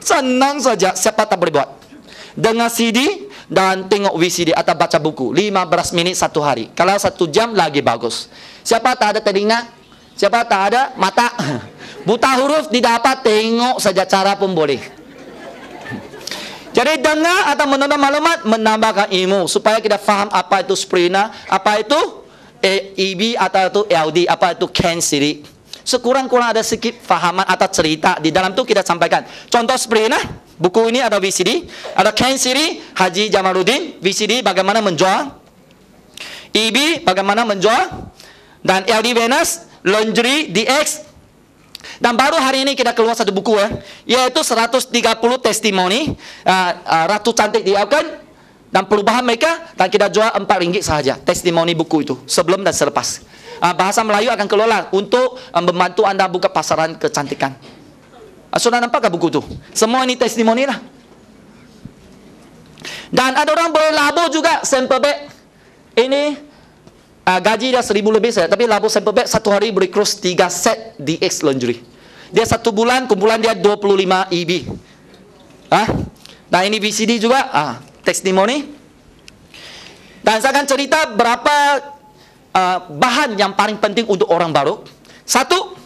Senang saja, siapa tak boleh buat. Dengar CD dan tengok VCD atau baca buku 15 minit satu hari. Kalau 1 jam lagi bagus. Siapa tak ada telinga? Siapa tak ada mata? Buta huruf tidak apa, tengok saja cara pun boleh. Jadi dengar atau menonton maklumat menambahkan ilmu supaya kita faham apa itu Sprina, apa itu EB atau itu LD, apa itu Ken Siri. Sekurang-kurang ada sedikit fahaman atau cerita di dalam itu kita sampaikan. Contoh Sprina, buku ini ada VCD, ada Ken Siri, Haji Jamaluddin, VCD bagaimana menjual, EB bagaimana menjual, dan LD Venus, Laundry DX. Dan baru hari ini kita keluar satu buku yaitu 130 testimoni Ratu Cantik di Elkan dan perubahan mereka, dan kita jual RM4 sahaja testimoni buku itu sebelum dan selepas. Bahasa Melayu akan keluar untuk membantu anda buka pasaran kecantikan. Sudah nampakkah buku itu? Semua ini testimoni lah. Dan ada orang boleh labur juga sampel bag. Ini gaji dia 1,000 lebih saja, tapi labur sampel bag satu hari boleh close 3 set DX Laundry. Dia 1 bulan, kumpulan dia 25 EB. Nah ini VCD juga, testimoni. Dan saya akan cerita berapa bahan yang paling penting untuk orang baru. Satu,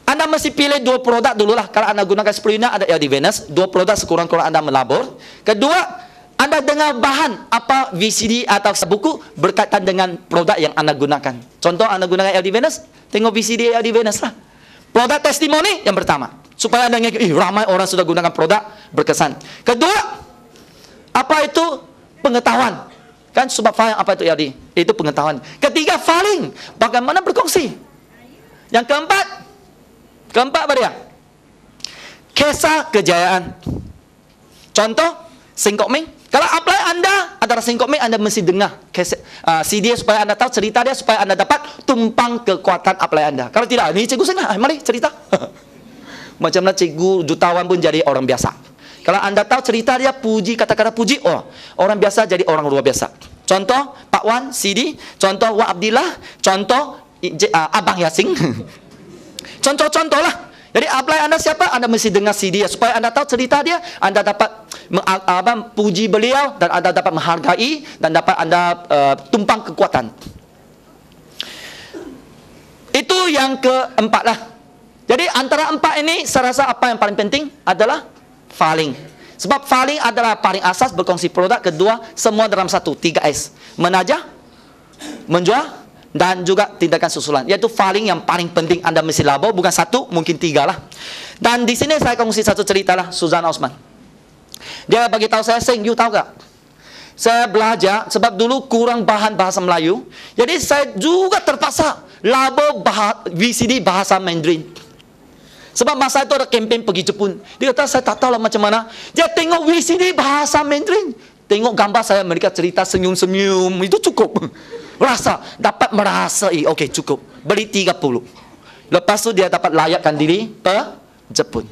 anda mesti pilih 2 produk dululah. Kalau anda gunakan Sprina ada LD Venus, 2 produk sekurang-kurang anda melabur. Kedua, anda dengar bahan apa VCD atau buku berkaitan dengan produk yang anda gunakan. Contoh anda gunakan LD Venus, tengok VCD LD Venus lah. Produk testimoni yang pertama, supaya anda ingat, ramai orang sudah gunakan produk berkesan. Kedua, apa itu pengetahuan? Kan sebab faham apa itu LD, itu pengetahuan. Ketiga, filing, bagaimana berkongsi. Yang keempat apa dia? Kisah kejayaan. Contoh, Singkok Ming. Kalau apply anda adalah Singkok Ming, anda mesti dengar CD supaya anda tahu cerita dia, supaya anda dapat tumpang kekuatan apply anda. Kalau tidak, ini cikgu senang, mari cerita. Macam mana cikgu jutawan pun jadi orang biasa. Kalau anda tahu cerita dia, puji, kata-kata puji, orang biasa jadi orang luar biasa. Contoh Pak Wan CD, contoh Wak Abdillah, contoh Abang Yasin. Contoh-contoh lah. Jadi apply anda siapa, anda mesti dengar CD dia, supaya anda tahu cerita dia, anda dapat puji beliau, dan anda dapat menghargai, dan dapat anda tumpang kekuatan. Itu yang keempat lah. Jadi antara 4 ini, saya rasa apa yang paling penting adalah filing. Sebab filing adalah paling asas berkongsi produk. Kedua, semua dalam satu, 3S. Menajah, menjual, dan juga tindakan susulan, yaitu filing yang paling penting anda mesti labur, bukan 1, mungkin 3 lah. Dan di sini saya kongsi satu cerita lah, Suzana Osman. Dia bagi tahu saya, Seng, you tahu tak? Saya belajar sebab dulu kurang bahan bahasa Melayu, jadi saya juga terpaksa labur VCD bahasa Mandarin. Sebab masa itu ada kempen pergi Jepun. Dia kata saya tak tahu lah macam mana. Dia tengok VCD bahasa Mandarin, tengok gambar saya, mereka cerita senyum-senyum, itu cukup. Dapat merasai, okey cukup. Beli 30. Lepas tu dia dapat layakkan diri ke Jepun.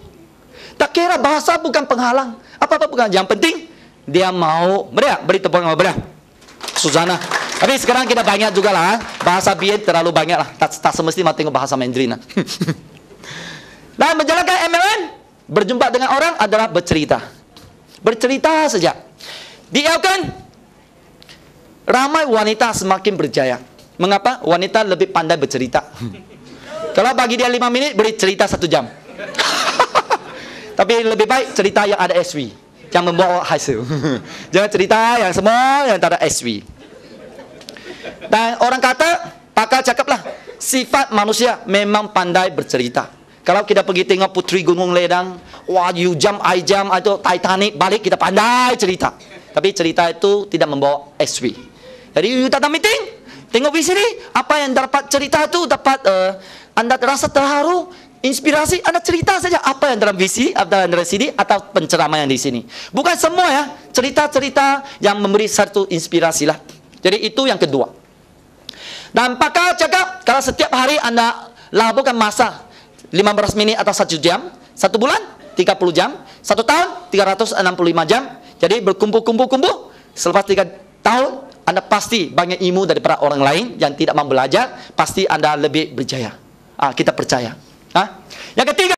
Tak kira bahasa bukan penghalang. Apa-apa bukan. Yang penting dia mau. Beri tepuk tangan kepada Suzana. Tapi sekarang kita banyak juga lah. Bahasa Bian terlalu banyak lah. Tak semestinya tengok bahasa Mandarin lah. Dan menjalankan MLM, berjumpa dengan orang adalah bercerita. Bercerita saja. Di Elkan, ramai wanita semakin berjaya. Mengapa? Wanita lebih pandai bercerita. Kalau bagi dia 5 minit, beri cerita 1 jam. Tapi lebih baik cerita yang ada SW, yang membawa hasil. Jangan cerita yang semua yang tak ada SW. Dan orang kata, pakar cakaplah, sifat manusia memang pandai bercerita. Kalau kita pergi tengok Puteri Gunung Ledang, wah you jump, I jump, atau Titanic, balik kita pandai cerita. Tapi cerita itu tidak membawa SW. Jadi you datang meeting, tengok VCD, apa yang dapat cerita itu, dapat anda rasa terharu, inspirasi, anda cerita saja apa yang dalam VCD, dalam CD, atau penceramah yang di sini. Bukan semua ya, cerita-cerita yang memberi satu inspirasi lah. Jadi itu yang kedua. Dan pakar cakap, kalau setiap hari anda laburkan masa 15 menit atau 1 jam, 1 bulan 30 jam, 1 tahun 365 jam. Jadi berkumpul-kumpul, selepas 3 tahun anda pasti banyak ilmu daripada orang lain yang tidak mau belajar, pasti anda lebih berjaya. Kita percaya. Yang ketiga,